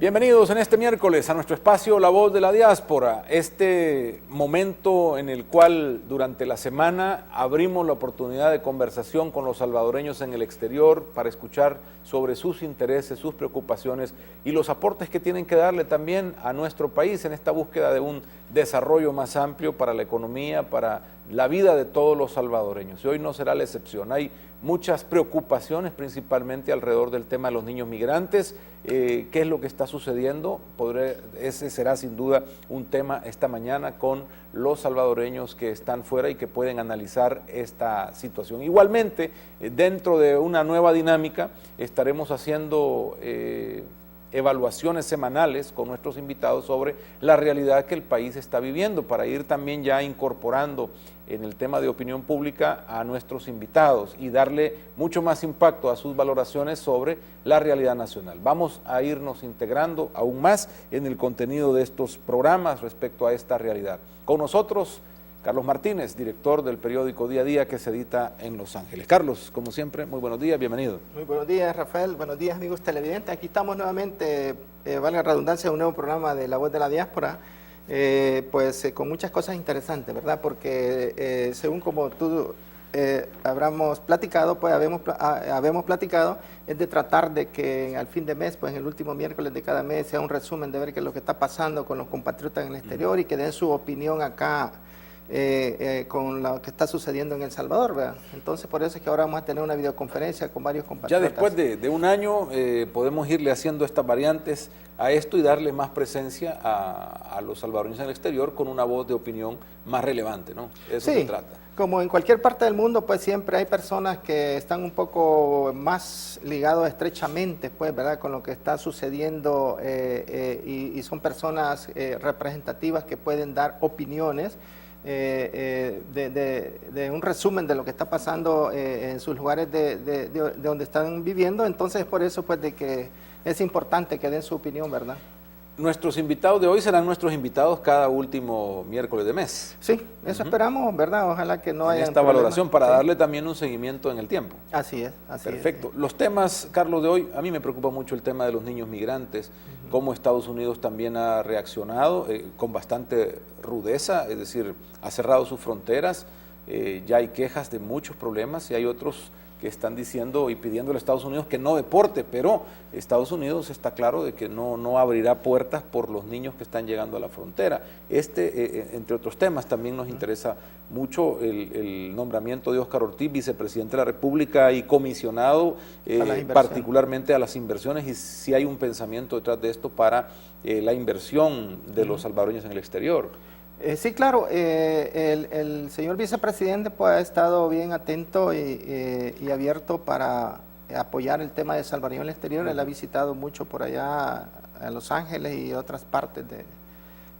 Bienvenidos en este miércoles a nuestro espacio La Voz de la Diáspora, este momento en el cual durante la semana abrimos la oportunidad de conversación con los salvadoreños en el exterior para escuchar sobre sus intereses, sus preocupaciones y los aportes que tienen que darle también a nuestro país en esta búsqueda de un desarrollo más amplio para la economía, para la vida de todos los salvadoreños. Y hoy no será la excepción. Hay muchas preocupaciones, principalmente alrededor del tema de los niños migrantes. ¿Qué es lo que está sucediendo? Ese será sin duda un tema esta mañana con los salvadoreños que están fuera y que pueden analizar esta situación. Igualmente, dentro de una nueva dinámica, estaremos haciendo evaluaciones semanales con nuestros invitados sobre la realidad que el país está viviendo, para ir también ya incorporando en el tema de opinión pública a nuestros invitados y darle mucho más impacto a sus valoraciones sobre la realidad nacional. Vamos a irnos integrando aún más en el contenido de estos programas respecto a esta realidad. Con nosotros, Carlos Martínez, director del periódico Día a Día que se edita en Los Ángeles. Carlos, como siempre, muy buenos días, bienvenido. Muy buenos días, Rafael. Buenos días, amigos televidentes. Aquí estamos nuevamente, valga la redundancia, un nuevo programa de La Voz de la Diáspora, con muchas cosas interesantes, ¿verdad? Porque según como tú habíamos platicado, es de tratar de que al fin de mes, pues en el último miércoles de cada mes, sea un resumen de ver qué es lo que está pasando con los compatriotas en el exterior y que den su opinión acá con lo que está sucediendo en El Salvador, ¿verdad? Entonces por eso es que ahora vamos a tener una videoconferencia con varios compatriotas. Ya después de un año podemos irle haciendo estas variantes a esto y darle más presencia a los salvadoreños en el exterior con una voz de opinión más relevante, ¿no? Eso sí, se trata. Como en cualquier parte del mundo, pues siempre hay personas que están un poco más ligados estrechamente, pues, ¿verdad?, con lo que está sucediendo y son personas representativas que pueden dar opiniones de un resumen de lo que está pasando en sus lugares de donde están viviendo. Entonces, por eso, pues, de que es importante que den su opinión, ¿verdad? Nuestros invitados de hoy serán nuestros invitados cada último miércoles de mes. Sí, eso esperamos, ¿verdad? Ojalá que no haya esta valoración para darle también un seguimiento en el tiempo. Así es, así es. Perfecto. Los temas, Carlos, de hoy, a mí me preocupa mucho el tema de los niños migrantes, cómo Estados Unidos también ha reaccionado con bastante rudeza, es decir, ha cerrado sus fronteras, ya hay quejas de muchos problemas y hay otros que están diciendo y pidiéndole a Estados Unidos que no deporte, pero Estados Unidos está claro de que no abrirá puertas por los niños que están llegando a la frontera. Entre otros temas, también nos interesa mucho el nombramiento de Óscar Ortiz, vicepresidente de la República y comisionado particularmente a las inversiones, y si hay un pensamiento detrás de esto para la inversión de los salvadoreños en el exterior. Sí, claro, el señor vicepresidente pues ha estado bien atento y abierto para apoyar el tema de salvadoreños en el exterior. Él ha visitado mucho por allá a Los Ángeles y otras partes de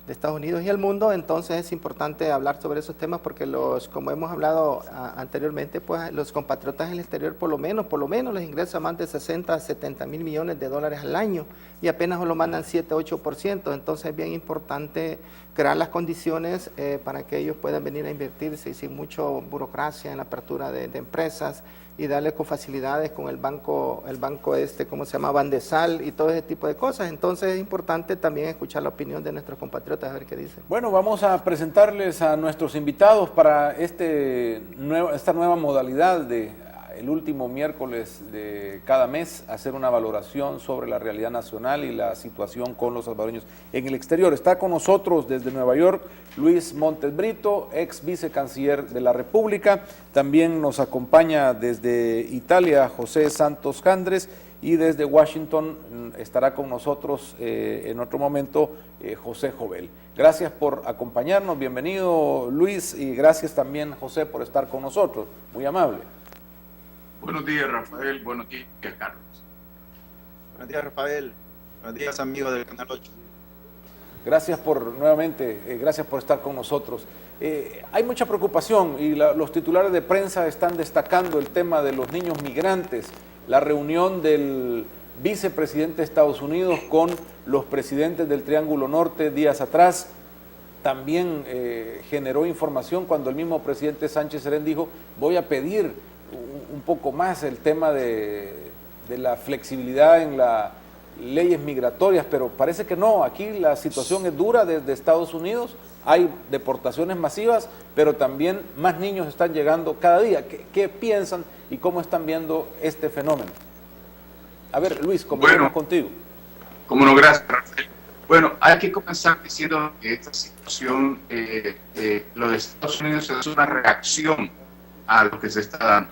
Estados Unidos y el mundo. Entonces es importante hablar sobre esos temas porque como hemos hablado anteriormente, pues los compatriotas en el exterior por lo menos les ingresa más de 60 a 70 mil millones de dólares al año y apenas lo mandan 7-8%. Entonces es bien importante crear las condiciones para que ellos puedan venir a invertirse y sin mucho burocracia en la apertura de empresas, y darle con facilidades con el banco ¿cómo se llama? Bandesal y todo ese tipo de cosas. Entonces es importante también escuchar la opinión de nuestros compatriotas, a ver qué dicen. Bueno, vamos a presentarles a nuestros invitados para esta nueva modalidad de el último miércoles de cada mes, hacer una valoración sobre la realidad nacional y la situación con los salvadoreños en el exterior. Está con nosotros desde Nueva York Luis Montes Brito, ex vicecanciller de la República. También nos acompaña desde Italia José Santos Jandres, y desde Washington estará con nosotros en otro momento José Jovel. Gracias por acompañarnos, bienvenido Luis, y gracias también José por estar con nosotros, muy amable. Buenos días, Rafael. Buenos días, Carlos. Buenos días, Rafael. Buenos días, amigos del Canal 8. Gracias gracias por estar con nosotros. Hay mucha preocupación y los titulares de prensa están destacando el tema de los niños migrantes, la reunión del vicepresidente de Estados Unidos con los presidentes del Triángulo Norte días atrás. También generó información cuando el mismo presidente Sánchez Serén dijo: voy a pedir un poco más el tema de la flexibilidad en leyes migratorias, pero parece que no. Aquí la situación es dura desde Estados Unidos, hay deportaciones masivas, pero también más niños están llegando cada día. ¿Qué piensan y cómo están viendo este fenómeno? A ver, Luis, comenzamos contigo. Como no, gracias, Rafael. Bueno, hay que comenzar diciendo que esta situación, lo de Estados Unidos es una reacción a lo que se está dando.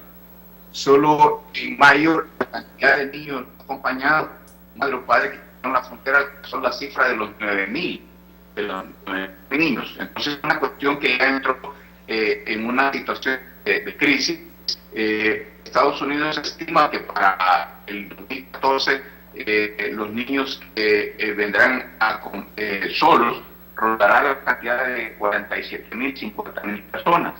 Solo en mayo la cantidad de niños acompañados, madre o padre que están en la frontera, son la cifra de los 9.000 niños. Entonces es una cuestión que ya entró en una situación de crisis. Estados Unidos estima que para el 2014 los niños que vendrán solos rondará la cantidad de 47.000, 50.000 personas.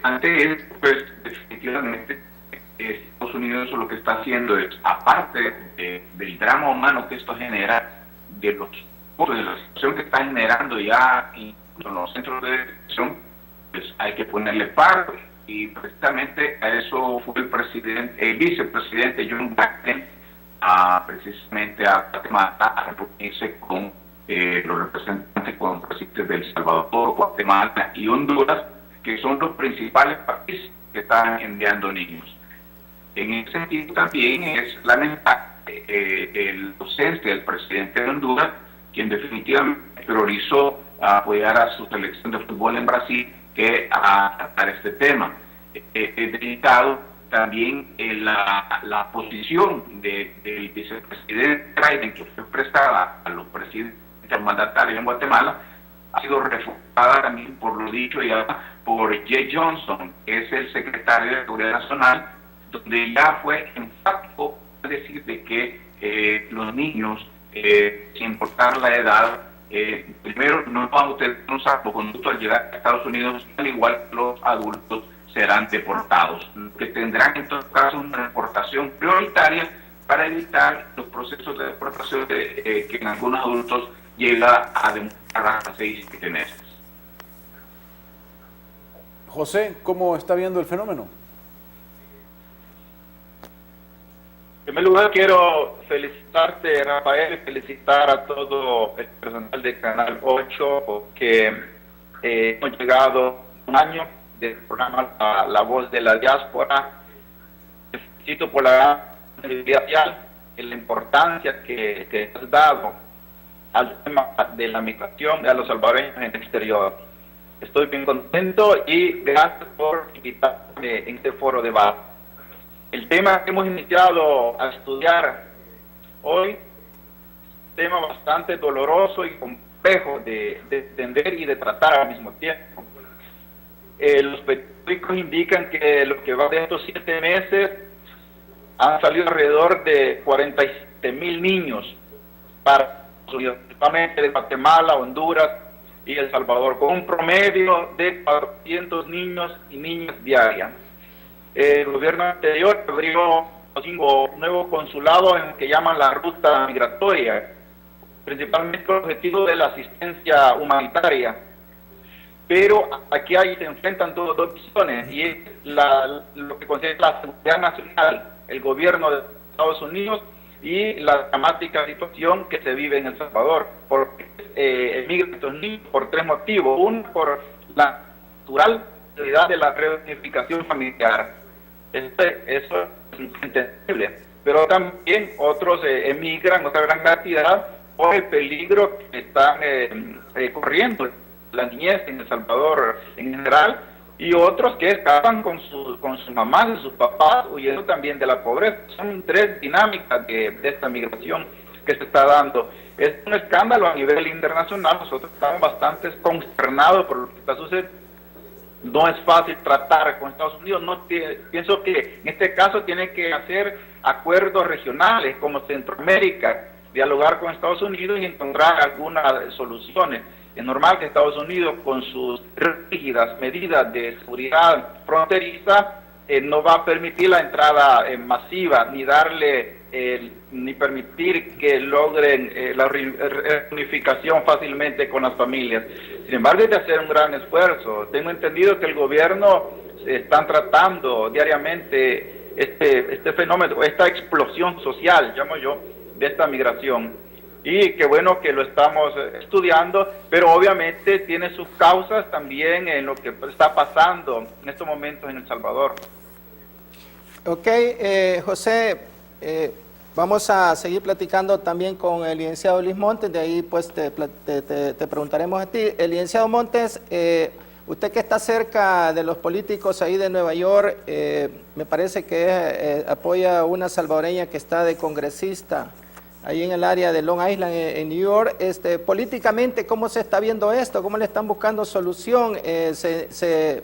Ante esto, pues definitivamente Estados Unidos lo que está haciendo es, aparte del drama humano que esto genera, de la situación que está generando ya en los centros de detención, pues hay que ponerle paro. Y precisamente a eso fue el vicepresidente John Biden precisamente a Guatemala a reunirse con los representantes, con los presidentes de El Salvador, Guatemala y Honduras, que son los principales países que están enviando niños. En ese sentido también es lamentable el docente del presidente de Honduras, quien definitivamente priorizó apoyar a su selección de fútbol en Brasil que a tratar este tema. Es delicado también la posición del vicepresidente Biden, que fue prestada a los presidentes mandatarios en Guatemala, ha sido refutada también por lo dicho ya por Jay Johnson, que es el secretario de Seguridad Nacional, donde ya fue enfático es decir de que los niños, sin importar la edad, primero no van a tener un salvoconducto al llegar a Estados Unidos, al igual que los adultos serán deportados, que tendrán en todo caso una deportación prioritaria para evitar los procesos de deportación que en algunos adultos llega a demorar hasta 6 y 7 meses. José, ¿cómo está viendo el fenómeno? En primer lugar, quiero felicitarte, Rafael, y felicitar a todo el personal de Canal 8, porque hemos llegado un año del programa La Voz de la Diáspora. Te felicito por la visibilidad y la importancia que has dado al tema de la migración de los salvadoreños en el exterior. Estoy bien contento y gracias por invitarme en este foro de debate. El tema que hemos iniciado a estudiar hoy, tema bastante doloroso y complejo de entender y de tratar al mismo tiempo. Los periódicos indican que lo que va de estos 7 meses han salido alrededor de 47.000 niños principalmente de Guatemala, Honduras y El Salvador, con un promedio de 400 niños y niñas diarias. El gobierno anterior abrió 5 nuevos consulados en lo que llaman la ruta migratoria, principalmente con el objetivo de la asistencia humanitaria. Pero aquí se enfrentan dos opciones, y es lo que considera la seguridad nacional, el gobierno de Estados Unidos, y la dramática situación que se vive en El Salvador, porque emigran estos niños por 3 motivos. Uno, por la natural necesidad de la reunificación familiar. Eso es entendible. Pero también otros emigran, otra gran cantidad, por el peligro que están corriendo la niñez en El Salvador en general, y otros que escapan con sus mamás y sus papás, huyendo también de la pobreza. Son 3 dinámicas de esta migración que se está dando. Es un escándalo a nivel internacional. Nosotros estamos bastante consternados por lo que está sucediendo. No es fácil tratar con Estados Unidos. Pienso que en este caso tienen que hacer acuerdos regionales como Centroamérica, dialogar con Estados Unidos y encontrar algunas soluciones. Es normal que Estados Unidos, con sus rígidas medidas de seguridad fronteriza, no va a permitir la entrada masiva, ni permitir que logren la reunificación fácilmente con las familias. Sin embargo, hay que hacer un gran esfuerzo. Tengo entendido que el gobierno están tratando diariamente este fenómeno, esta explosión social, llamo yo, de esta migración. Y qué bueno que lo estamos estudiando, pero obviamente tiene sus causas también en lo que está pasando en estos momentos en El Salvador. Ok, José, vamos a seguir platicando también con el licenciado Luis Montes, de ahí pues te preguntaremos a ti. El licenciado Montes, usted que está cerca de los políticos ahí de Nueva York, me parece que apoya a una salvadoreña que está de congresista ahí en el área de Long Island, en New York. Políticamente, ¿cómo se está viendo esto? ¿Cómo le están buscando solución? Se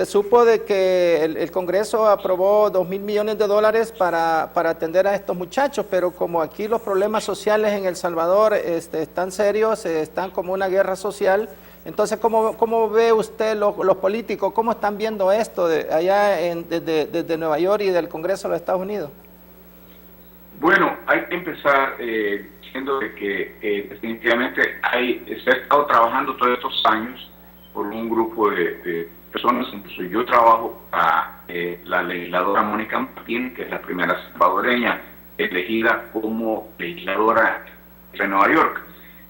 supo de que el Congreso aprobó $2,000 millones para atender a estos muchachos, pero como aquí los problemas sociales en El Salvador están serios, están como una guerra social, entonces, ¿cómo ve usted los políticos? ¿Cómo están viendo esto allá desde Nueva York y del Congreso de los Estados Unidos? Bueno, hay que empezar diciendo de que definitivamente se ha estado trabajando todos estos años por un grupo de personas, incluso yo trabajo para la legisladora Mónica Martín, que es la primera salvadoreña elegida como legisladora de Nueva York.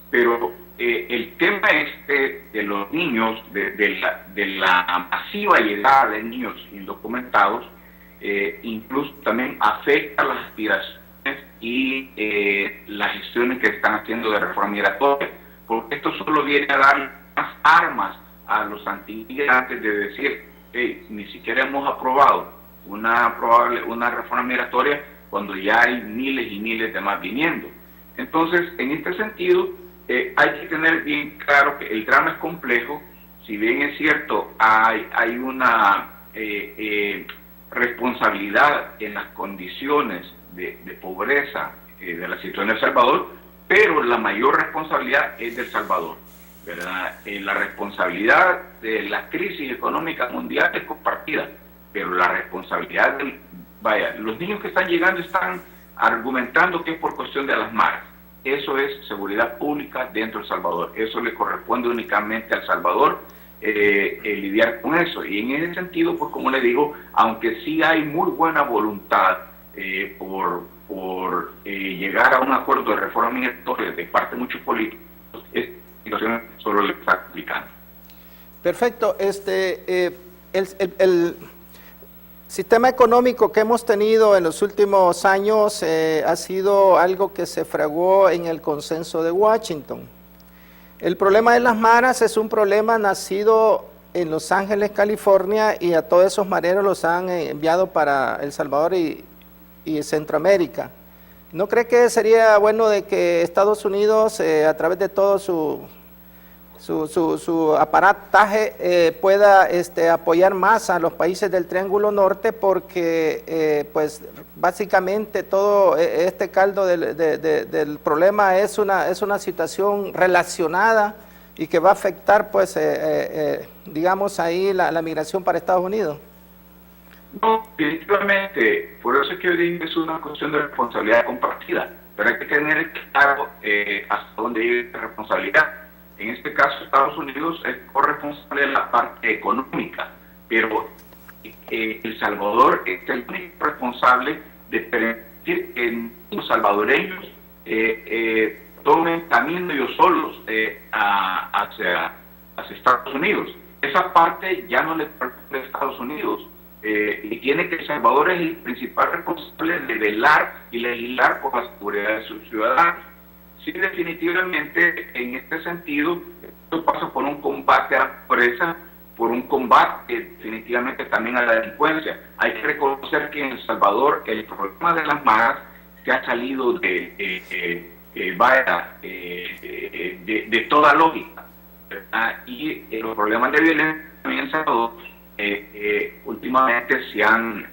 Pero el tema de los niños, de la masiva llegada de niños indocumentados, incluso también afecta las aspiraciones y las gestiones que están haciendo de reforma migratoria, porque esto solo viene a dar más armas a los antimigrantes de decir, hey, ni siquiera hemos aprobado una reforma migratoria cuando ya hay miles y miles de más viniendo. Entonces, en este sentido, hay que tener bien claro que el drama es complejo. Si bien es cierto, hay una responsabilidad en las condiciones de pobreza de la situación de El Salvador, pero la mayor responsabilidad es de El Salvador, ¿verdad? La responsabilidad de la crisis económica mundial es compartida, pero la responsabilidad los niños que están llegando están argumentando que es por cuestión de las maras. Eso es seguridad pública dentro de El Salvador. Eso le corresponde únicamente a El Salvador lidiar con eso. Y en ese sentido, pues como le digo, aunque sí hay muy buena voluntad por llegar a un acuerdo de reforma migratoria de parte de muchos políticos, esta situación solo le está complicando. Perfecto. El sistema económico que hemos tenido en los últimos años ha sido algo que se fraguó en el consenso de Washington. El problema de las maras es un problema nacido en Los Ángeles, California, y a todos esos mareros los han enviado para El Salvador y Centroamérica. ¿No cree que sería bueno de que Estados Unidos, a través de todo su aparataje, pueda apoyar más a los países del Triángulo Norte? Porque pues básicamente todo este caldo del problema es una situación relacionada y que va a afectar pues digamos ahí la migración para Estados Unidos. No, definitivamente, por eso es que yo dije que es una cuestión de responsabilidad compartida, pero hay que tener claro hasta dónde llega esta responsabilidad. En este caso, Estados Unidos es corresponsable de la parte económica, pero El Salvador es el único responsable de permitir que los salvadoreños tomen camino ellos solos hacia Estados Unidos. Esa parte ya no le pertenece a Estados Unidos. Y tiene que El Salvador es el principal responsable de velar y legislar por la seguridad de sus ciudadanos. Sí, definitivamente, en este sentido, esto pasa por un combate a la pobreza, por un combate definitivamente también a la delincuencia. Hay que reconocer que en El Salvador el problema de las maras se ha salido de toda lógica, ¿verdad? Y los problemas de violencia también en El Salvador últimamente se han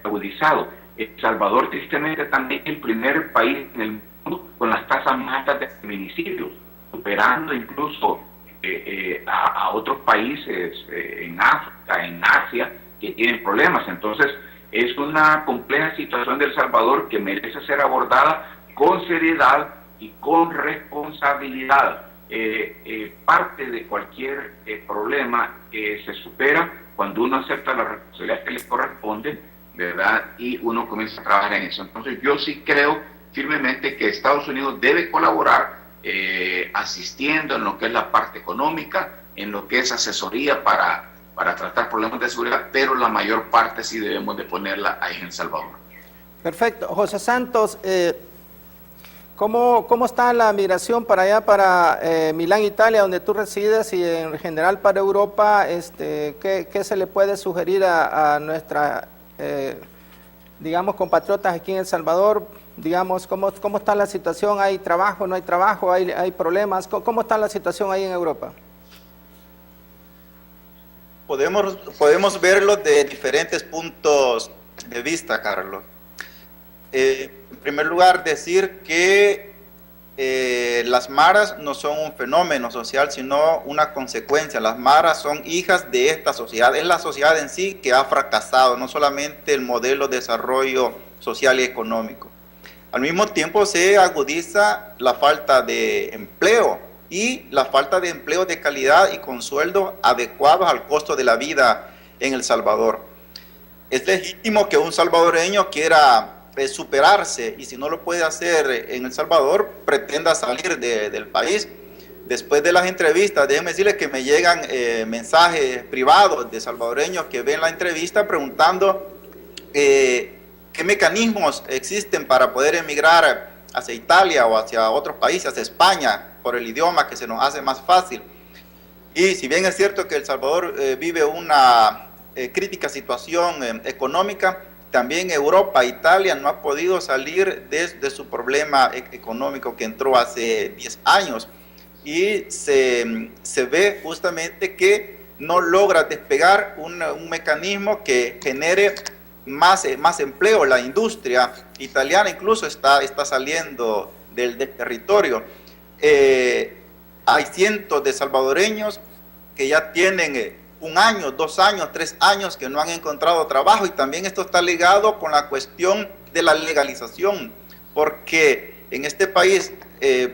agudizado. El Salvador, tristemente, también es el primer país en el mundo con las tasas más altas de feminicidios, superando incluso a otros países en África, en Asia, que tienen problemas. Entonces, es una compleja situación de El Salvador que merece ser abordada con seriedad y con responsabilidad. Parte de cualquier problema se supera cuando uno acepta la responsabilidad que le corresponde, ¿verdad? Y uno comienza a trabajar en eso. Entonces yo sí creo firmemente que Estados Unidos debe colaborar asistiendo en lo que es la parte económica, en lo que es asesoría para tratar problemas de seguridad, pero la mayor parte sí debemos de ponerla ahí en El Salvador. Perfecto. José Santos, ¿cómo está la migración para allá, para Milán, Italia, donde tú resides, y en general para Europa? ¿Qué se le puede sugerir a nuestra, digamos, compatriotas aquí en El Salvador? Digamos, ¿cómo está la situación? ¿Hay trabajo, no hay trabajo? ¿Hay problemas? ¿Cómo está la situación ahí en Europa? Podemos verlo de diferentes puntos de vista, Carlos. En primer lugar, decir que las maras no son un fenómeno social, sino una consecuencia. Las maras son hijas de esta sociedad. Es la sociedad en sí que ha fracasado, no solamente el modelo de desarrollo social y económico. Al mismo tiempo se agudiza la falta de empleo y la falta de empleo de calidad y con sueldos adecuados al costo de la vida en El Salvador. Es legítimo que un salvadoreño quiera superarse, y si no lo puede hacer en El Salvador, pretenda salir del país. Después de las entrevistas, déjenme decirles que me llegan mensajes privados de salvadoreños que ven la entrevista preguntando qué mecanismos existen para poder emigrar hacia Italia o hacia otros países, hacia España, por el idioma que se nos hace más fácil. Y si bien es cierto que El Salvador vive una crítica situación económica, también Europa, Italia no ha podido salir de su problema económico que entró hace 10 años, y se ve justamente que no logra despegar un mecanismo que genere más empleo. La industria italiana incluso está saliendo del territorio. Hay cientos de salvadoreños que ya tienen 1 año, 2 años, 3 años que no han encontrado trabajo, y también esto está ligado con la cuestión de la legalización, porque en este país,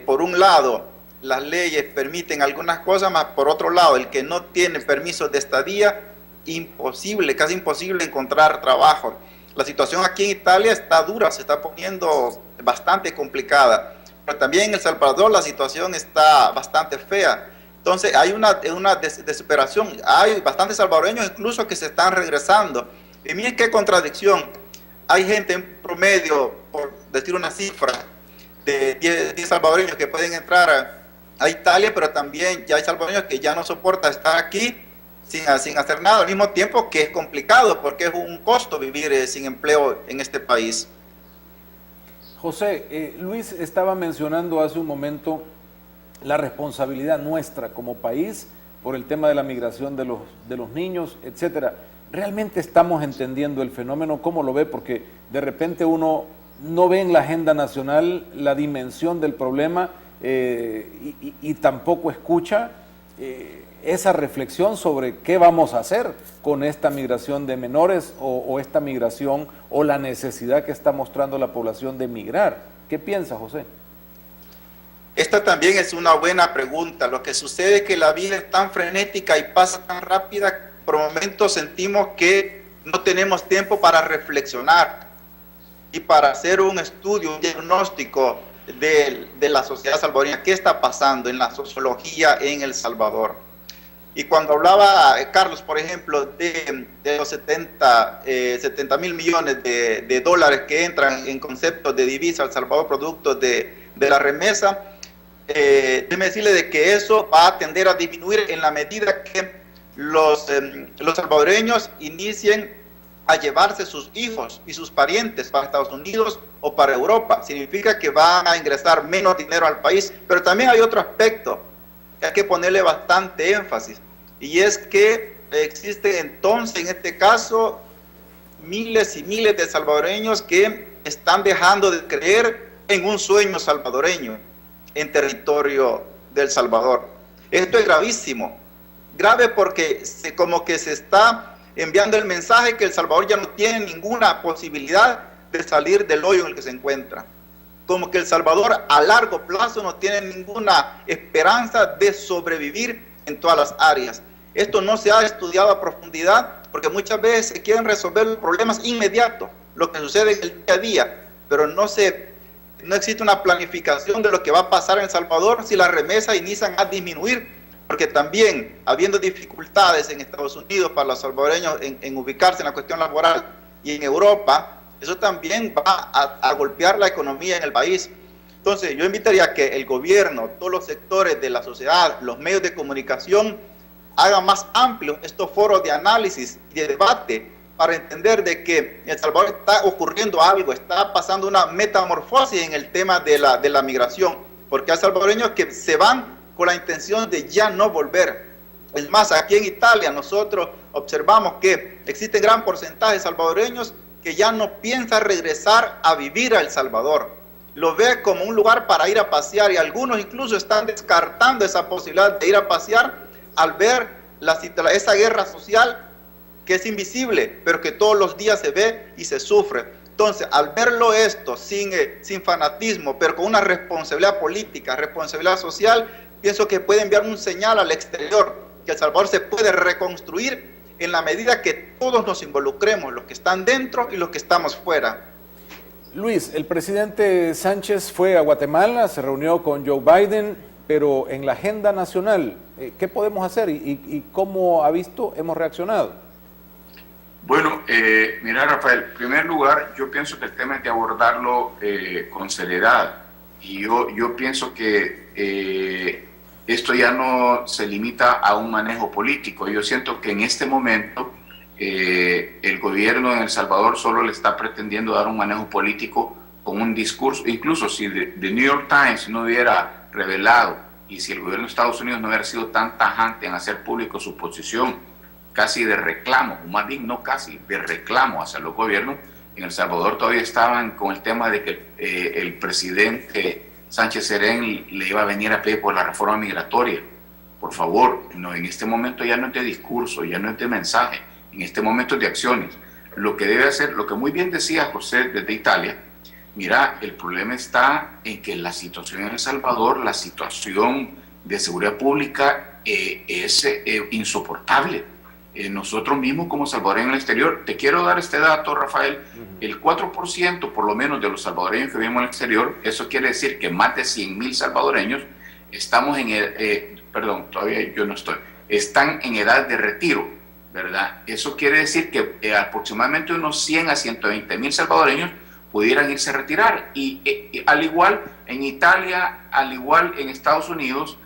por un lado, las leyes permiten algunas cosas, más por otro lado, el que no tiene permisos de estadía, imposible, casi imposible encontrar trabajo. La situación aquí en Italia está dura, se está poniendo bastante complicada, pero también en El Salvador la situación está bastante fea. Entonces hay una desesperación, hay bastantes salvadoreños incluso que se están regresando. Y miren qué contradicción, hay gente en promedio, por decir una cifra, de 10 salvadoreños que pueden entrar a Italia, pero también ya hay salvadoreños que ya no soportan estar aquí sin hacer nada, al mismo tiempo que es complicado porque es un costo vivir sin empleo en este país. José, Luis estaba mencionando hace un momento la responsabilidad nuestra como país por el tema de la migración de los niños, etcétera. ¿Realmente estamos entendiendo el fenómeno? ¿Cómo lo ve? Porque de repente uno no ve en la agenda nacional la dimensión del problema y tampoco escucha esa reflexión sobre qué vamos a hacer con esta migración de menores o esta migración o la necesidad que está mostrando la población de migrar. ¿Qué piensa, José? Esta también es una buena pregunta. Lo que sucede es que la vida es tan frenética y pasa tan rápida, por momentos sentimos que no tenemos tiempo para reflexionar y para hacer un estudio, un diagnóstico de la sociedad salvadoreña. ¿Qué está pasando en la sociología en El Salvador? Y cuando hablaba Carlos, por ejemplo, de los 70 mil millones de dólares que entran en conceptos de divisa al Salvador producto de la remesa, déjeme decirle de que eso va a tender a disminuir en la medida que los salvadoreños inicien a llevarse sus hijos y sus parientes para Estados Unidos o para Europa. Significa que van a ingresar menos dinero al país, pero también hay otro aspecto que hay que ponerle bastante énfasis, y es que existe entonces en este caso miles y miles de salvadoreños que están dejando de creer en un sueño salvadoreño en territorio del Salvador. Esto es gravísimo, grave porque como que se está enviando el mensaje que El Salvador ya no tiene ninguna posibilidad de salir del hoyo en el que se encuentra, como que El Salvador a largo plazo no tiene ninguna esperanza de sobrevivir en todas las áreas. Esto no se ha estudiado a profundidad porque muchas veces se quieren resolver los problemas inmediatos, lo que sucede en el día a día, pero no se no existe una planificación de lo que va a pasar en El Salvador si las remesas inician a disminuir, porque también habiendo dificultades en Estados Unidos para los salvadoreños en ubicarse en la cuestión laboral y en Europa, eso también va a golpear la economía en el país. Entonces yo invitaría a que el gobierno, todos los sectores de la sociedad, los medios de comunicación, hagan más amplios estos foros de análisis y de debate para entender de que en El Salvador está ocurriendo algo, está pasando una metamorfosis en el tema de la migración, porque hay salvadoreños que se van con la intención de ya no volver. Es más, aquí en Italia nosotros observamos que existe gran porcentaje de salvadoreños que ya no piensa regresar a vivir a El Salvador. Lo ve como un lugar para ir a pasear y algunos incluso están descartando esa posibilidad de ir a pasear al ver esa guerra social que es invisible, pero que todos los días se ve y se sufre. Entonces, al verlo esto sin fanatismo, pero con una responsabilidad política, responsabilidad social, pienso que puede enviar un señal al exterior, que El Salvador se puede reconstruir en la medida que todos nos involucremos, los que están dentro y los que estamos fuera. Luis, el presidente Sánchez fue a Guatemala, se reunió con Joe Biden, pero en la agenda nacional, ¿qué podemos hacer y cómo ha visto hemos reaccionado? Bueno, mira, Rafael, en primer lugar, yo pienso que el tema es de abordarlo con seriedad. Y yo pienso que esto ya no se limita a un manejo político. Yo siento que en este momento el gobierno de El Salvador solo le está pretendiendo dar un manejo político con un discurso. Incluso si The New York Times no hubiera revelado y si el gobierno de Estados Unidos no hubiera sido tan tajante en hacer público su posición, casi de reclamo, más bien no casi, de reclamo hacia los gobiernos, en El Salvador todavía estaban con el tema de que el presidente Sánchez Serén le iba a venir a pedir por la reforma migratoria. Por favor, no, en este momento ya no es de discurso, ya no es de mensaje, en este momento es de acciones. Lo que debe hacer, lo que muy bien decía José desde Italia, mira, el problema está en que la situación en El Salvador, la situación de seguridad pública es insoportable. Nosotros mismos como salvadoreños en el exterior, te quiero dar este dato, Rafael, el 4% por lo menos de los salvadoreños que vivimos en el exterior, eso quiere decir que más de 100,000 salvadoreños estamos todavía yo no estoy, están en edad de retiro, ¿verdad? Eso quiere decir que aproximadamente unos 100 a 120,000 salvadoreños pudieran irse a retirar y al igual en Italia, al igual en Estados Unidos,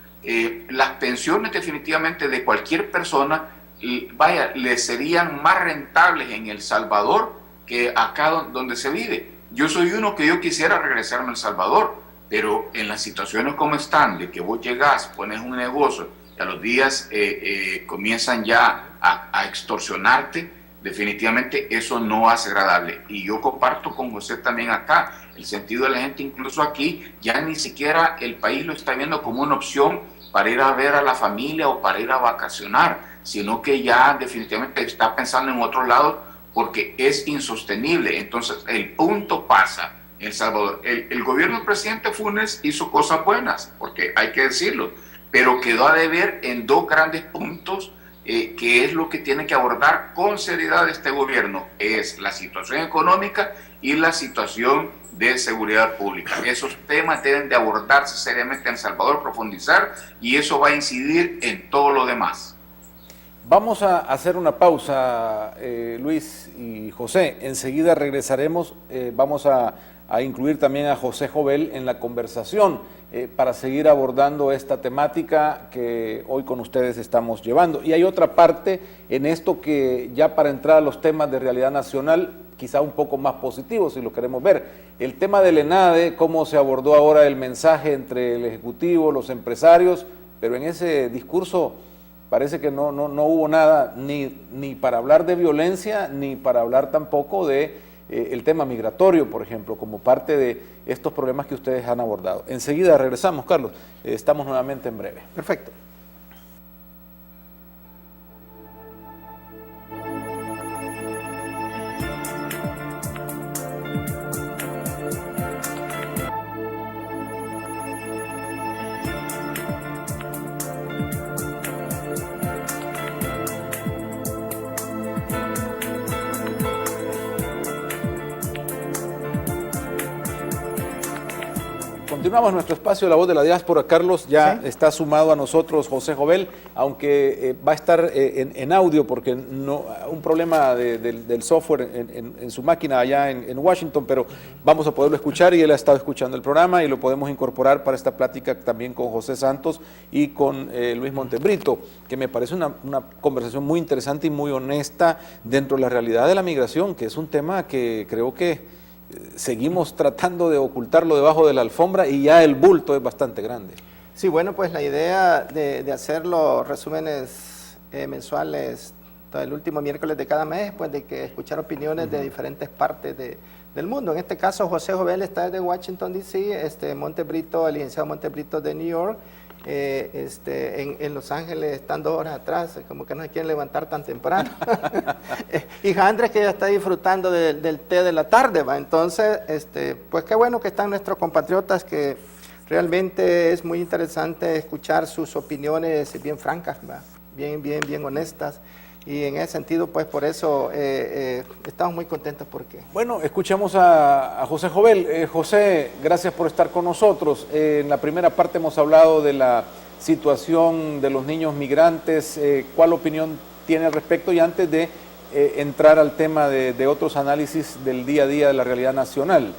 las pensiones definitivamente de cualquier persona le serían más rentables en El Salvador que acá donde se vive. Yo soy uno que yo quisiera regresarme a El Salvador, pero en las situaciones como están, de que vos llegás, pones un negocio y a los días comienzan ya a extorsionarte, definitivamente eso no es agradable. Y yo comparto con José también acá, el sentido de la gente incluso aquí, ya ni siquiera el país lo está viendo como una opción para ir a ver a la familia o para ir a vacacionar, sino que ya definitivamente está pensando en otros lados porque es insostenible. Entonces el punto pasa en El Salvador. El gobierno del presidente Funes hizo cosas buenas, porque hay que decirlo, pero quedó a deber en dos grandes puntos que es lo que tiene que abordar con seriedad este gobierno, es la situación económica y la situación de seguridad pública. Esos temas deben de abordarse seriamente en El Salvador, profundizar, y eso va a incidir en todo lo demás. Vamos a hacer una pausa, Luis y José. Enseguida regresaremos. Vamos a incluir también a José Jovel en la conversación para seguir abordando esta temática que hoy con ustedes estamos llevando. Y hay otra parte en esto que ya para entrar a los temas de realidad nacional, quizá un poco más positivos si lo queremos ver. El tema del ENADE, cómo se abordó ahora el mensaje entre el Ejecutivo, los empresarios, pero en ese discurso parece que no hubo nada ni para hablar de violencia, ni para hablar tampoco de el tema migratorio, por ejemplo, como parte de estos problemas que ustedes han abordado. Enseguida regresamos, Carlos. Estamos nuevamente en breve. Perfecto. Continuamos nuestro espacio La Voz de la Diáspora. Carlos, ya ¿Sí? está sumado a nosotros José Jovel, aunque va a estar en audio porque no un problema del software en su máquina allá en Washington, pero vamos a poderlo escuchar y él ha estado escuchando el programa y lo podemos incorporar para esta plática también con José Santos y con Luis Montebrito, que me parece una conversación muy interesante y muy honesta dentro de la realidad de la migración, que es un tema que creo que seguimos tratando de ocultarlo debajo de la alfombra y ya el bulto es bastante grande. Sí, bueno, pues la idea de hacer los resúmenes mensuales el último miércoles de cada mes, pues de que escuchar opiniones de diferentes partes del mundo. En este caso, José Jovel está desde Washington, D.C., Montebrito, el licenciado Montebrito de New York, en Los Ángeles están 2 horas atrás, como que no se quieren levantar tan temprano. Y Andrés, que ya está disfrutando del té de la tarde, ¿va? Entonces, pues qué bueno que están nuestros compatriotas, que realmente es muy interesante escuchar sus opiniones bien francas, ¿va? Bien honestas. Y en ese sentido, pues por eso estamos muy contentos porque... Bueno, escuchamos a José Jovel. José, gracias por estar con nosotros. En la primera parte hemos hablado de la situación de los niños migrantes. ¿Cuál opinión tiene al respecto? Y antes de entrar al tema de otros análisis del día a día de la realidad nacional.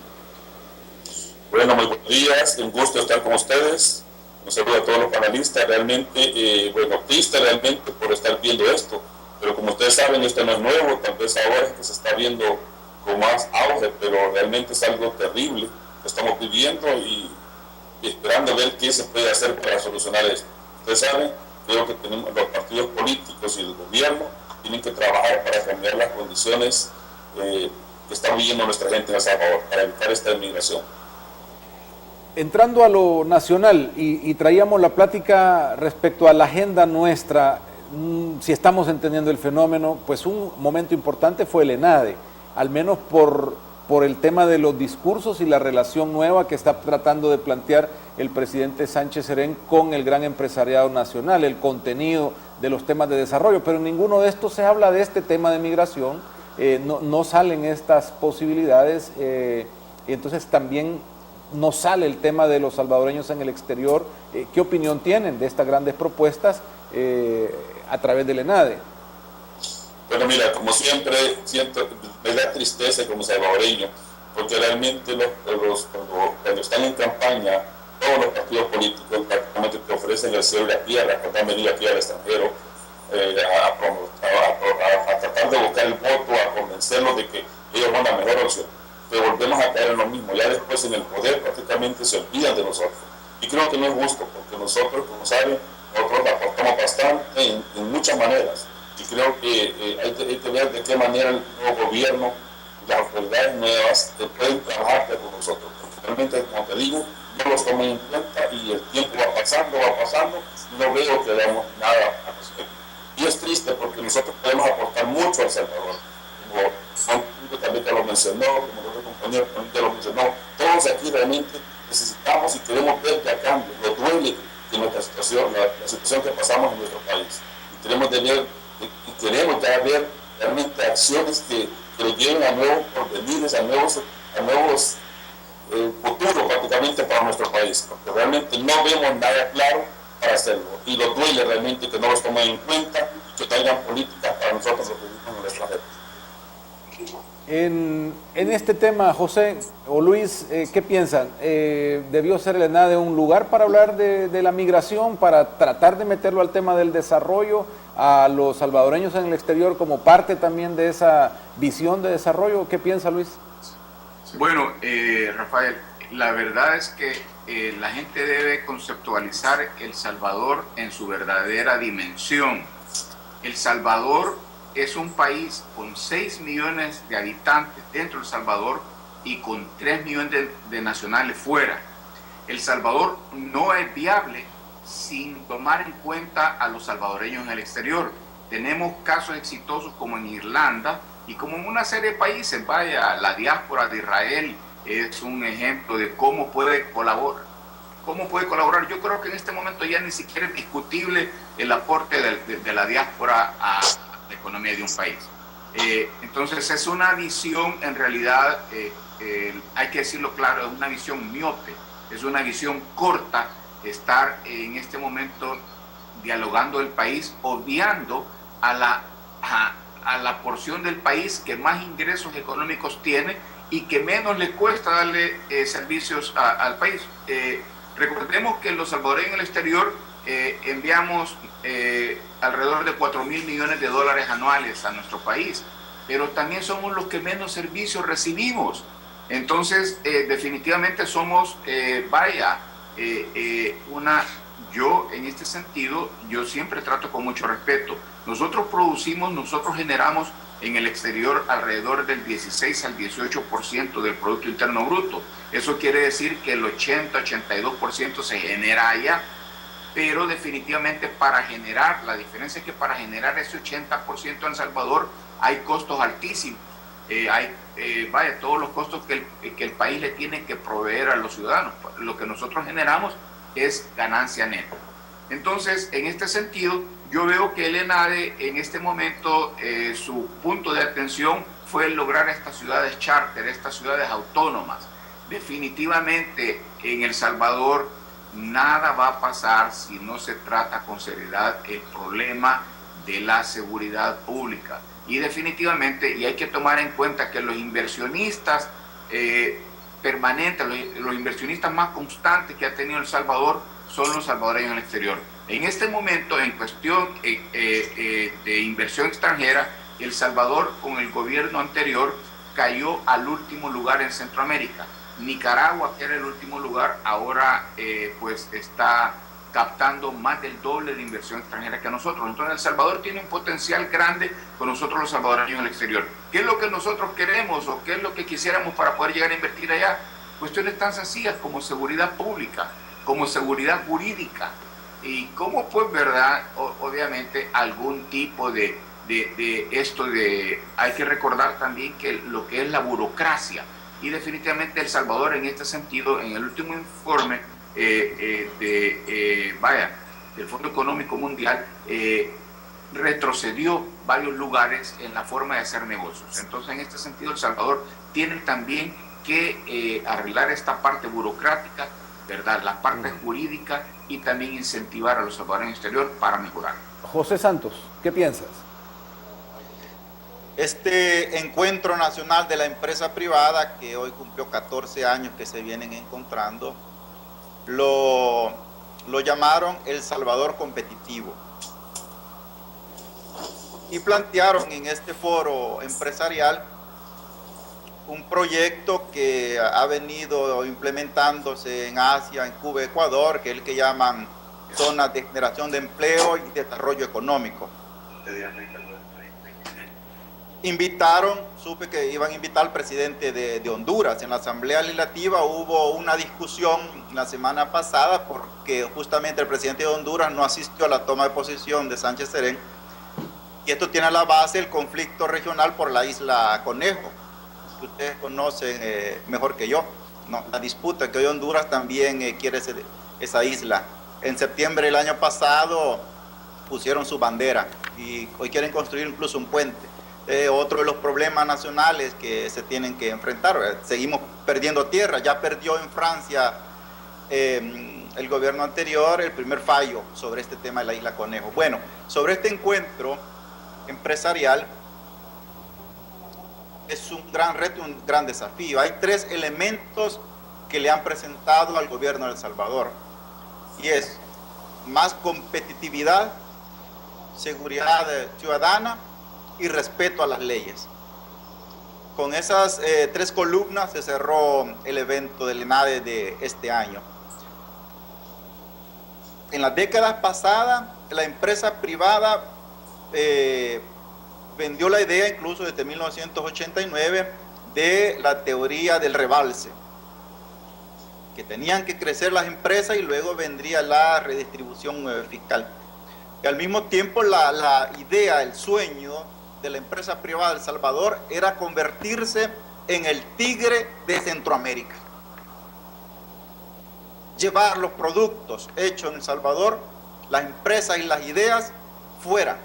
Bueno, muy buenos días. Un gusto estar con ustedes. Un saludo a todos los panelistas. Realmente, triste realmente por estar viendo esto. Pero como ustedes saben, esto no es nuevo, tal vez ahora es que se está viendo con más auge, pero realmente es algo terrible que estamos viviendo y esperando ver qué se puede hacer para solucionar esto. Ustedes saben, creo que tenemos los partidos políticos y el gobierno tienen que trabajar para cambiar las condiciones que está viviendo nuestra gente en El Salvador, para evitar esta inmigración. Entrando a lo nacional, y traíamos la plática respecto a la agenda nuestra, si estamos entendiendo el fenómeno, pues un momento importante fue el ENADE, al menos por el tema de los discursos y la relación nueva que está tratando de plantear el presidente Sánchez Serén con el gran empresariado nacional, el contenido de los temas de desarrollo, pero en ninguno de estos se habla de este tema de migración, no salen estas posibilidades, y entonces también no sale el tema de los salvadoreños en el exterior. ¿Qué opinión tienen de estas grandes propuestas a través del ENADE? Bueno, mira, como siempre, me da tristeza como salvadoreño, porque realmente cuando están en campaña, todos los partidos políticos prácticamente te ofrecen el cielo y la tierra, cuando venir aquí al extranjero a tratar de buscar el voto, a convencerlos de que ellos son la mejor opción. Pero volvemos a caer en lo mismo, ya después en el poder prácticamente se olvidan de nosotros. Y creo que no es justo, porque nosotros, como saben, nosotros aportamos bastante en muchas maneras. Y creo que hay que ver de qué manera el nuevo gobierno, las autoridades nuevas, pueden trabajar con nosotros. Porque realmente, como te digo, no los toman en cuenta y el tiempo va pasando, y no veo que hagamos nada al respecto. Y es triste porque nosotros podemos aportar mucho a El Salvador. Como Juan también te lo mencionó, como el otro compañero también te lo mencionó, todos aquí realmente necesitamos y queremos ver que a cambio. Nos duele que nuestra situación, la situación que pasamos en nuestro país. Y queremos ya ver realmente acciones que nos lleven a nuevos porvenires, a nuevos futuros prácticamente para nuestro país. Porque realmente no vemos nada claro para hacerlo. Y nos duele realmente que no los tomen en cuenta y que traigan políticas para nosotros los que vivimos en el extranjero. En este tema, José o Luis, ¿qué piensan? ¿Debió ser el ENADE un lugar para hablar de la migración, para tratar de meterlo al tema del desarrollo, a los salvadoreños en el exterior como parte también de esa visión de desarrollo? ¿Qué piensa Luis? Bueno, Rafael, la verdad es que la gente debe conceptualizar El Salvador en su verdadera dimensión. El Salvador es un país con 6 millones de habitantes dentro de El Salvador y con 3 millones de nacionales fuera. El Salvador no es viable sin tomar en cuenta a los salvadoreños en el exterior. Tenemos casos exitosos como en Irlanda y como en una serie de países. Vaya, la diáspora de Israel es un ejemplo de cómo puede colaborar. Yo creo que en este momento ya ni siquiera es discutible el aporte de la diáspora a la economía de un país. Entonces es una visión, en realidad, hay que decirlo claro, es una visión miope. es una visión corta estar en este momento dialogando el país, obviando a la porción del país que más ingresos económicos tiene y que menos le cuesta darle servicios al país. Recordemos que los salvadoreños en el exterior enviamos alrededor de 4.000 millones de dólares anuales a nuestro país, pero también somos los que menos servicios recibimos. Entonces, definitivamente somos, yo en este sentido, yo siempre trato con mucho respeto. Nosotros producimos, nosotros generamos en el exterior alrededor del 16 al 18% del Producto Interno Bruto. Eso quiere decir que el 80-82% se genera allá, pero definitivamente la diferencia es que para generar ese 80% en El Salvador hay costos altísimos. Todos los costos que el país le tiene que proveer a los ciudadanos. Lo que nosotros generamos es ganancia neta. Entonces, en este sentido, yo veo que el ENADE en este momento su punto de atención fue lograr estas ciudades charter, estas ciudades autónomas. Definitivamente en El Salvador nada va a pasar si no se trata con seriedad el problema de la seguridad pública. Y definitivamente, y hay que tomar en cuenta que los inversionistas permanentes, los inversionistas más constantes que ha tenido El Salvador son los salvadoreños en el exterior. En este momento, en cuestión de inversión extranjera, El Salvador con el gobierno anterior cayó al último lugar en Centroamérica. Nicaragua, que era el último lugar, ahora pues está captando más del doble de inversión extranjera que nosotros. Entonces El Salvador tiene un potencial grande con nosotros los salvadoreños en el exterior. ¿Qué es lo que nosotros queremos o qué es lo que quisiéramos para poder llegar a invertir allá? Cuestiones tan sencillas como seguridad pública, como seguridad jurídica y como pues verdad, obviamente algún tipo de esto de, hay que recordar también que lo que es la burocracia. Y definitivamente El Salvador en este sentido, en el último informe del Fondo Económico Mundial, retrocedió varios lugares en la forma de hacer negocios. Entonces, en este sentido, El Salvador tiene también que arreglar esta parte burocrática, ¿verdad? La parte jurídica y también incentivar a los salvadoreños exterior para mejorar. José Santos, ¿qué piensas? Este encuentro nacional de la empresa privada, que hoy cumplió 14 años que se vienen encontrando, lo llamaron El Salvador Competitivo. Y plantearon en este foro empresarial un proyecto que ha venido implementándose en Asia, en Cuba, Ecuador, que es el que llaman zonas de generación de empleo y desarrollo económico. Supe que iban a invitar al presidente de Honduras. En la Asamblea Legislativa hubo una discusión la semana pasada porque justamente el presidente de Honduras no asistió a la toma de posesión de Sánchez Serén. Y esto tiene a la base el conflicto regional por la isla Conejo, que ustedes conocen mejor que yo, ¿no? La disputa que hoy Honduras también quiere esa isla. En septiembre del año pasado pusieron su bandera y hoy quieren construir incluso un puente. Otro de los problemas nacionales que se tienen que enfrentar. Seguimos perdiendo tierra. Ya perdió en Francia el gobierno anterior el primer fallo sobre este tema de la isla Conejo. Bueno, sobre este encuentro empresarial es un gran reto, un gran desafío. Hay 3 elementos que le han presentado al gobierno de El Salvador y es más competitividad, seguridad ciudadana y respeto a las leyes. Con esas 3 columnas se cerró el evento del ENADE de este año. En las décadas pasadas, la empresa privada vendió la idea, incluso desde 1989, de la teoría del rebalse, que tenían que crecer las empresas y luego vendría la redistribución fiscal. Y al mismo tiempo la idea, el sueño de la empresa privada de El Salvador era convertirse en el tigre de Centroamérica. Llevar los productos hechos en El Salvador, las empresas y las ideas fuera,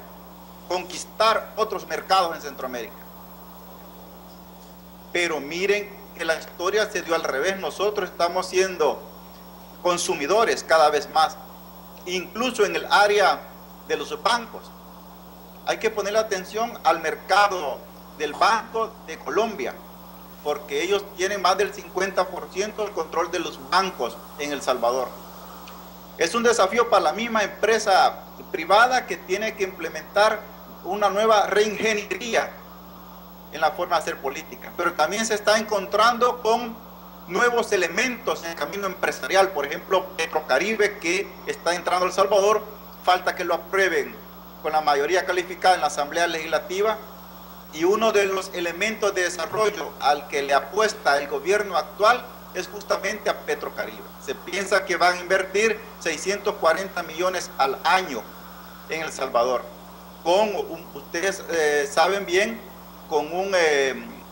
conquistar otros mercados en Centroamérica. Pero miren que la historia se dio al revés. Nosotros estamos siendo consumidores cada vez más, incluso en el área de los bancos. Hay que ponerle atención al mercado del Banco de Colombia, porque ellos tienen más del 50% del control de los bancos en El Salvador. Es un desafío para la misma empresa privada que tiene que implementar una nueva reingeniería en la forma de hacer política, pero también se está encontrando con nuevos elementos en el camino empresarial. Por ejemplo, Petrocaribe, que está entrando a El Salvador, falta que lo aprueben con la mayoría calificada en la Asamblea Legislativa, y uno de los elementos de desarrollo al que le apuesta el gobierno actual es justamente a Petrocaribe. Se piensa que van a invertir 640 millones al año en El Salvador, con, ustedes saben bien, con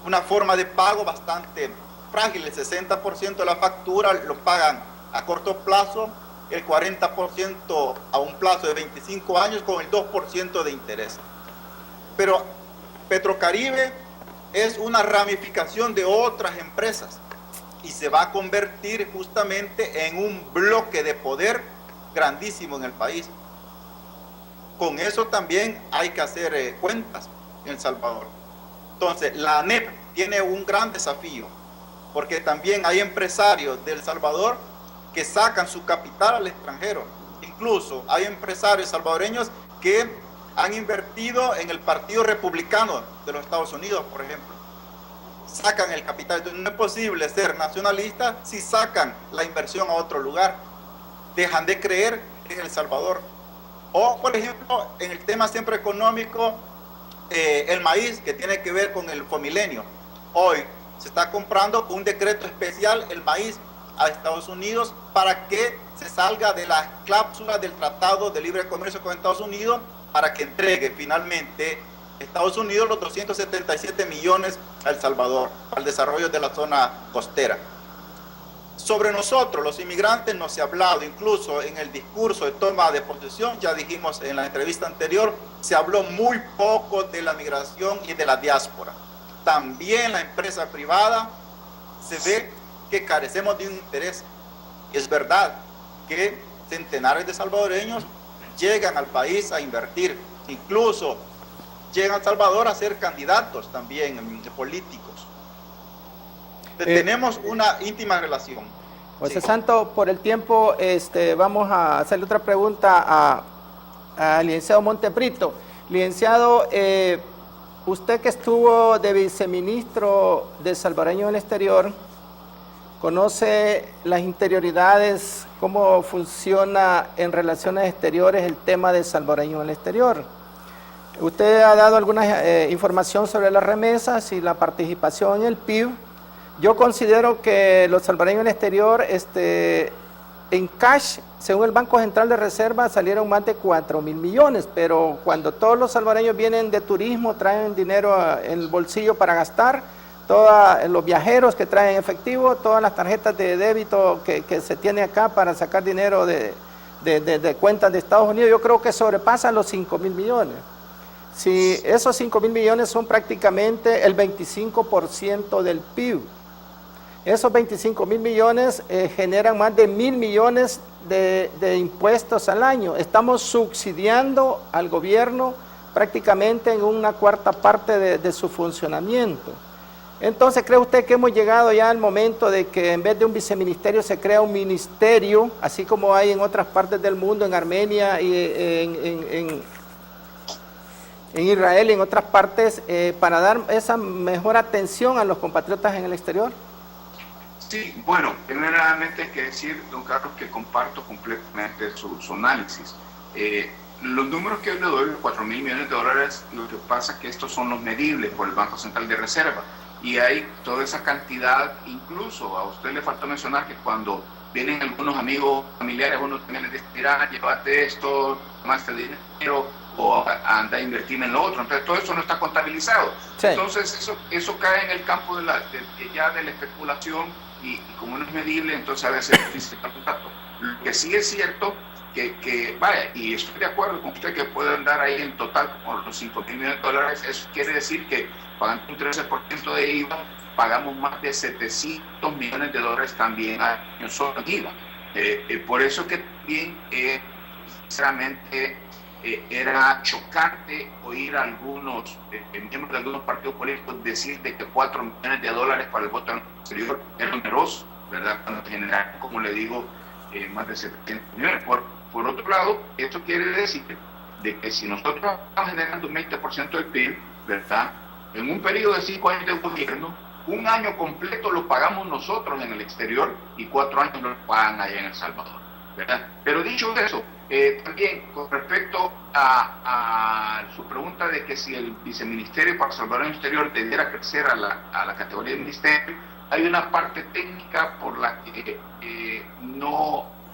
una forma de pago bastante frágil. El 60% de la factura lo pagan a corto plazo, el 40% a un plazo de 25 años con el 2% de interés. Pero Petrocaribe es una ramificación de otras empresas y se va a convertir justamente en un bloque de poder grandísimo en el país. Con eso también hay que hacer cuentas en El Salvador. Entonces, la ANEP tiene un gran desafío, porque también hay empresarios de El Salvador que sacan su capital al extranjero. Incluso hay empresarios salvadoreños que han invertido en el Partido Republicano de los Estados Unidos, por ejemplo. Sacan el capital. Entonces, no es posible ser nacionalista si sacan la inversión a otro lugar. Dejan de creer en El Salvador. O, por ejemplo, en el tema siempre económico, el maíz, que tiene que ver con el Fomilenio. Hoy se está comprando con un decreto especial el maíz a Estados Unidos para que se salga de las cláusulas del Tratado de Libre Comercio con Estados Unidos, para que entregue finalmente Estados Unidos los 277 millones a El Salvador para el desarrollo de la zona costera. Sobre nosotros, los inmigrantes, no se ha hablado. Incluso en el discurso de toma de posesión, ya dijimos en la entrevista anterior, se habló muy poco de la migración y de la diáspora. También la empresa privada se ve que carecemos de un interés. Es verdad que centenares de salvadoreños llegan al país a invertir, incluso llegan a El Salvador a ser candidatos también políticos. Tenemos una íntima relación. José Santo, por el tiempo, vamos a hacerle otra pregunta al licenciado Monteprito. Licenciado, usted que estuvo de viceministro de salvadoreños en el exterior, conoce las interioridades, cómo funciona en relaciones exteriores el tema de salvadoreños en el exterior. Usted ha dado alguna información sobre las remesas y la participación en el PIB. Yo considero que los salvadoreños en el exterior, en cash, según el Banco Central de Reserva, salieron más de 4.000 millones, pero cuando todos los salvadoreños vienen de turismo, traen dinero en el bolsillo para gastar, todos los viajeros que traen efectivo, todas las tarjetas de débito que se tiene acá para sacar dinero de cuentas de Estados Unidos, yo creo que sobrepasan los 5.000 millones. Si esos 5.000 millones son prácticamente el 25% del PIB, esos 25.000 millones generan más de 1.000 millones de impuestos al año. Estamos subsidiando al gobierno prácticamente en una cuarta parte de su funcionamiento. Entonces, ¿cree usted que hemos llegado ya al momento de que en vez de un viceministerio se crea un ministerio, así como hay en otras partes del mundo, en Armenia y en Israel y en otras partes, para dar esa mejor atención a los compatriotas en el exterior? Sí, bueno, primeramente hay que decir, don Carlos, que comparto completamente su análisis. Los números que yo le doy, los 4.000 millones de dólares, lo que pasa es que estos son los medibles por el Banco Central de Reserva. Y hay toda esa cantidad, incluso a usted le faltó mencionar que cuando vienen algunos amigos familiares, uno también les dice, mira, llévate esto, toma este dinero, o anda a invertir en lo otro. Entonces todo eso no está contabilizado. Sí. Entonces eso cae en el campo de la especulación y como no es medible, entonces a veces es difícil calcularlo. Lo que sí es cierto que vaya, y estoy de acuerdo con usted que puede andar ahí en total con los 5.000 millones de dólares, eso quiere decir que pagando un 13% de IVA, pagamos más de 700 millones de dólares también al año solo en IVA. Por eso que también, sinceramente, era chocante oír a algunos miembros de algunos partidos políticos decir de que $4 millones para el voto exterior era oneroso, ¿verdad? Cuando en general, como le digo, más de 700 millones. Por otro lado, esto quiere decir de que si nosotros estamos generando un 20% del PIB, ¿verdad? En un periodo de 5 años de gobierno, un año completo lo pagamos nosotros en el exterior y 4 años lo pagan allá en El Salvador, ¿verdad? Pero dicho eso, también con respecto a su pregunta de que si el viceministerio para el Salvador Exterior debiera crecer a la categoría de ministerio, hay una parte técnica por la que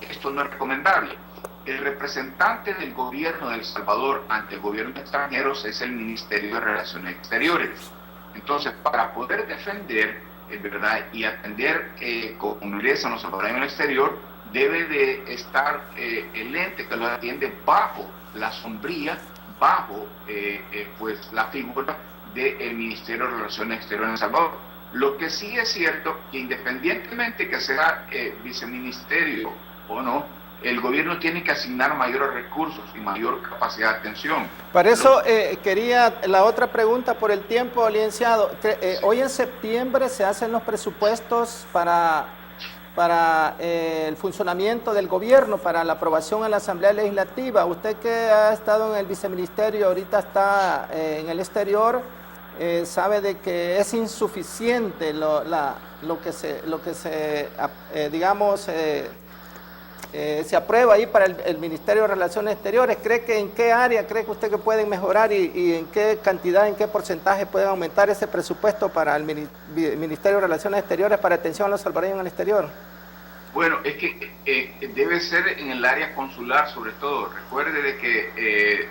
esto no es recomendable. El representante del gobierno de El Salvador ante el gobierno de extranjeros es el Ministerio de Relaciones Exteriores. Entonces, para poder defender, ¿verdad?, y atender con dureza a los salvadoreños en el exterior, debe de estar el ente que lo atiende bajo la sombría, bajo pues la figura del Ministerio de Relaciones Exteriores en El Salvador. Lo que sí es cierto, que independientemente que sea viceministerio o no, el gobierno tiene que asignar mayores recursos y mayor capacidad de atención. Por eso quería la otra pregunta por el tiempo, licenciado. Hoy en septiembre se hacen los presupuestos para el funcionamiento del gobierno, para la aprobación en la Asamblea Legislativa. Usted que ha estado en el viceministerio, ahorita está en el exterior, sabe de que es insuficiente lo que se se aprueba ahí para el Ministerio de Relaciones Exteriores. ¿Cree que en qué área cree que usted que pueden mejorar y en qué cantidad, en qué porcentaje pueden aumentar ese presupuesto para el Ministerio de Relaciones Exteriores para atención a los salvadoreños en el exterior? Bueno, es que debe ser en el área consular sobre todo. Recuerde de que,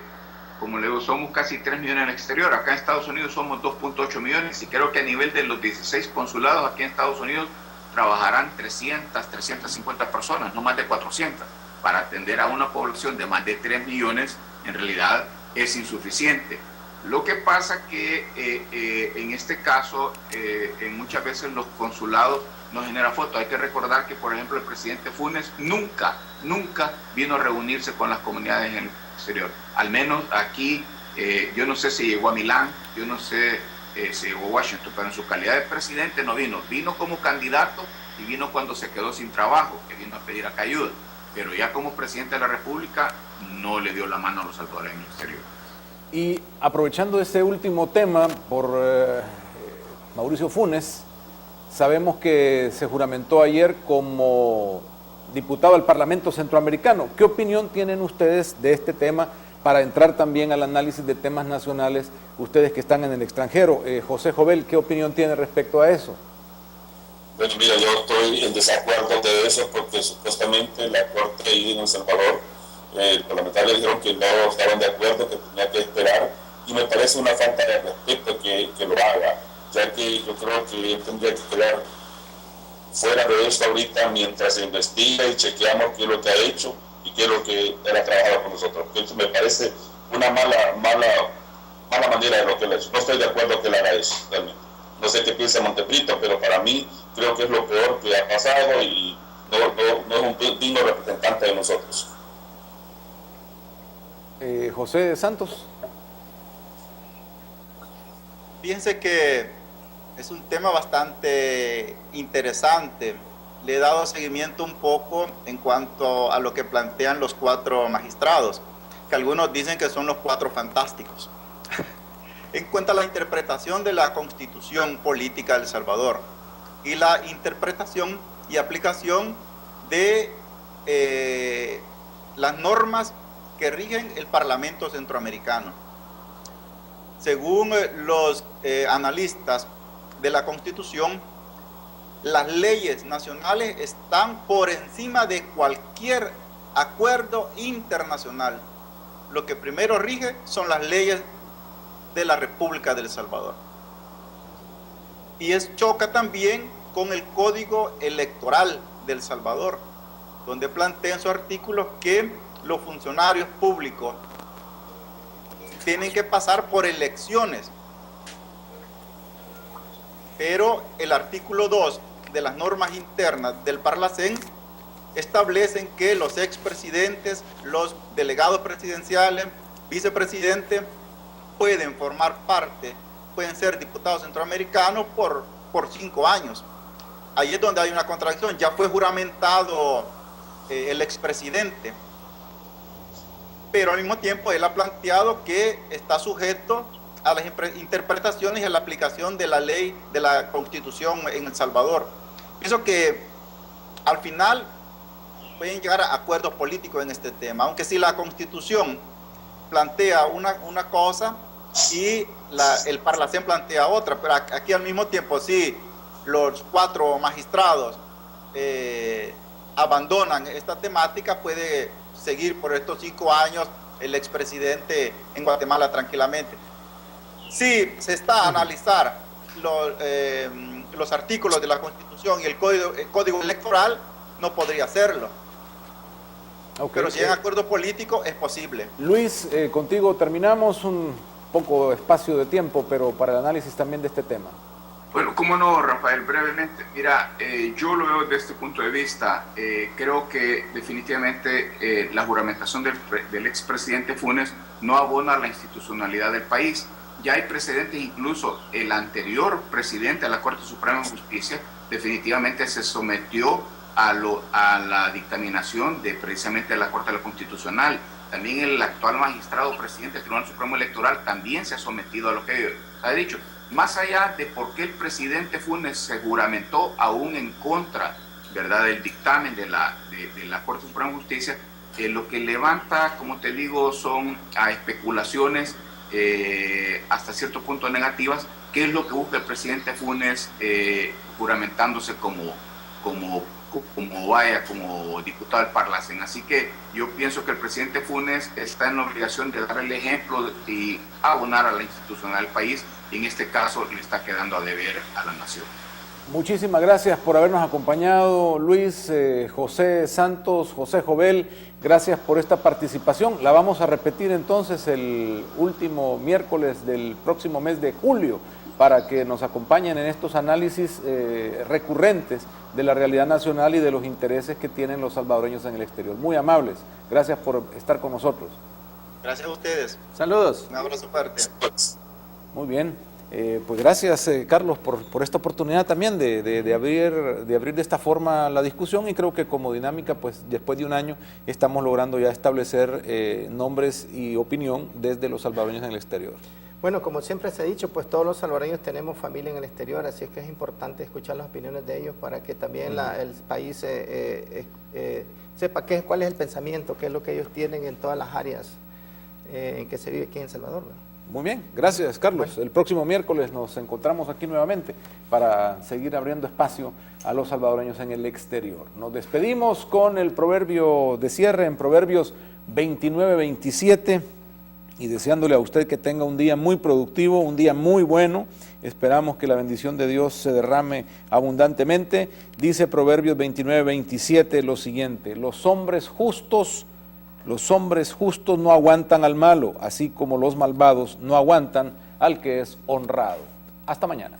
como le digo, somos casi 3 millones en el exterior. Acá en Estados Unidos somos 2.8 millones y creo que a nivel de los 16 consulados aquí en Estados Unidos trabajarán 300, 350 personas, no más de 400. Para atender a una población de más de 3 millones, en realidad es insuficiente. Lo que pasa que en este caso, muchas veces los consulados no generan fotos. Hay que recordar que, por ejemplo, el presidente Funes nunca vino a reunirse con las comunidades en el exterior. Al menos aquí, yo no sé si llegó a Milán, yo no sé si llegó a Washington, pero en su calidad de presidente no vino. Vino como candidato y vino cuando se quedó sin trabajo, que vino a pedir acá ayuda. Pero ya como presidente de la República no le dio la mano a los salvadoreños en el exterior. Y aprovechando este último tema por Mauricio Funes, sabemos que se juramentó ayer como diputado al Parlamento Centroamericano. ¿Qué opinión tienen ustedes de este tema para entrar también al análisis de temas nacionales, ustedes que están en el extranjero? José Jovel, ¿qué opinión tiene respecto a eso? Bueno, mira, yo estoy en desacuerdo de eso porque supuestamente la Corte ahí en El Salvador, los parlamentarios dijeron que no estaban de acuerdo, que tenía que esperar, y me parece una falta de respeto que lo haga, ya que yo creo que tendría que quedar fuera de esto ahorita mientras se investiga y chequeamos qué es lo que ha hecho y qué es lo que él ha trabajado con nosotros. Eso me parece una mala manera de lo que él ha hecho. No estoy de acuerdo que él haga eso, realmente. No sé qué piensa Montecristo, pero para mí creo que es lo peor que ha pasado y no es un digno representante de nosotros. José Santos. Piense que es un tema bastante interesante. Le he dado seguimiento un poco en cuanto a lo que plantean los 4 magistrados, que algunos dicen que son los 4 fantásticos. En cuanto a la interpretación de la Constitución Política de El Salvador y la interpretación y aplicación de las normas que rigen el Parlamento Centroamericano. Según los analistas de la Constitución, las leyes nacionales están por encima de cualquier acuerdo internacional. Lo que primero rige son las leyes de la República de El Salvador. Y choca también con el Código Electoral de El Salvador, donde plantea en sus artículos que los funcionarios públicos tienen que pasar por elecciones. Pero el artículo 2 de las normas internas del Parlacén establecen que los expresidentes, los delegados presidenciales, vicepresidentes, pueden formar parte, pueden ser diputados centroamericanos por 5 años. Ahí es donde hay una contradicción. Ya fue juramentado el expresidente, pero al mismo tiempo él ha planteado que está sujeto a las interpretaciones y a la aplicación de la ley de la Constitución en El Salvador. Pienso que al final pueden llegar a acuerdos políticos en este tema, aunque si la Constitución plantea una cosa y el Parlacén plantea otra, pero aquí al mismo tiempo si los 4 magistrados abandonan esta temática, puede seguir por estos 5 años el expresidente en Guatemala tranquilamente. Si se está a analizar los artículos de la Constitución y el código electoral, no podría hacerlo. Okay, pero si hay acuerdo político, es posible. Luis, contigo terminamos un poco de espacio de tiempo, pero para el análisis también de este tema. Bueno, cómo no, Rafael, brevemente. Mira, yo lo veo desde este punto de vista. Creo que definitivamente la juramentación del expresidente Funes no abona a la institucionalidad del país. Ya hay precedentes, incluso el anterior presidente de la Corte Suprema de Justicia definitivamente se sometió a la dictaminación de precisamente la Corte Constitucional. También el actual magistrado presidente del Tribunal Supremo Electoral también se ha sometido a lo que ha dicho. Más allá de por qué el presidente Funes se juramentó aún en contra, ¿verdad?, del dictamen de la Corte Suprema de Justicia, lo que levanta, como te digo, son a especulaciones hasta cierto punto negativas. ¿Qué es lo que busca el presidente Funes juramentándose como diputado del Parlacén? Así que yo pienso que el presidente Funes está en la obligación de dar el ejemplo y abonar a la institucionalidad del país, y en este caso le está quedando a deber a la nación. Muchísimas gracias por habernos acompañado, Luis, José Santos, José Jovel, gracias por esta participación. La vamos a repetir entonces el último miércoles del próximo mes de julio, para que nos acompañen en estos análisis recurrentes de la realidad nacional y de los intereses que tienen los salvadoreños en el exterior. Muy amables, gracias por estar con nosotros. Gracias a ustedes. Saludos. Un abrazo fuerte. Muy bien, pues gracias Carlos por esta oportunidad también de abrir de esta forma la discusión, y creo que como dinámica, pues después de un año estamos logrando ya establecer nombres y opinión desde los salvadoreños en el exterior. Bueno, como siempre se ha dicho, pues todos los salvadoreños tenemos familia en el exterior, así es que es importante escuchar las opiniones de ellos para que también el país sepa cuál es el pensamiento, qué es lo que ellos tienen en todas las áreas en que se vive aquí en El Salvador, ¿no? Muy bien, gracias Carlos. Bueno, el próximo miércoles nos encontramos aquí nuevamente para seguir abriendo espacio a los salvadoreños en el exterior. Nos despedimos con el proverbio de cierre en Proverbios 29-27. Y deseándole a usted que tenga un día muy productivo, un día muy bueno. Esperamos que la bendición de Dios se derrame abundantemente. Dice Proverbios 29-27 lo siguiente: los hombres justos no aguantan al malo, así como los malvados no aguantan al que es honrado. Hasta mañana.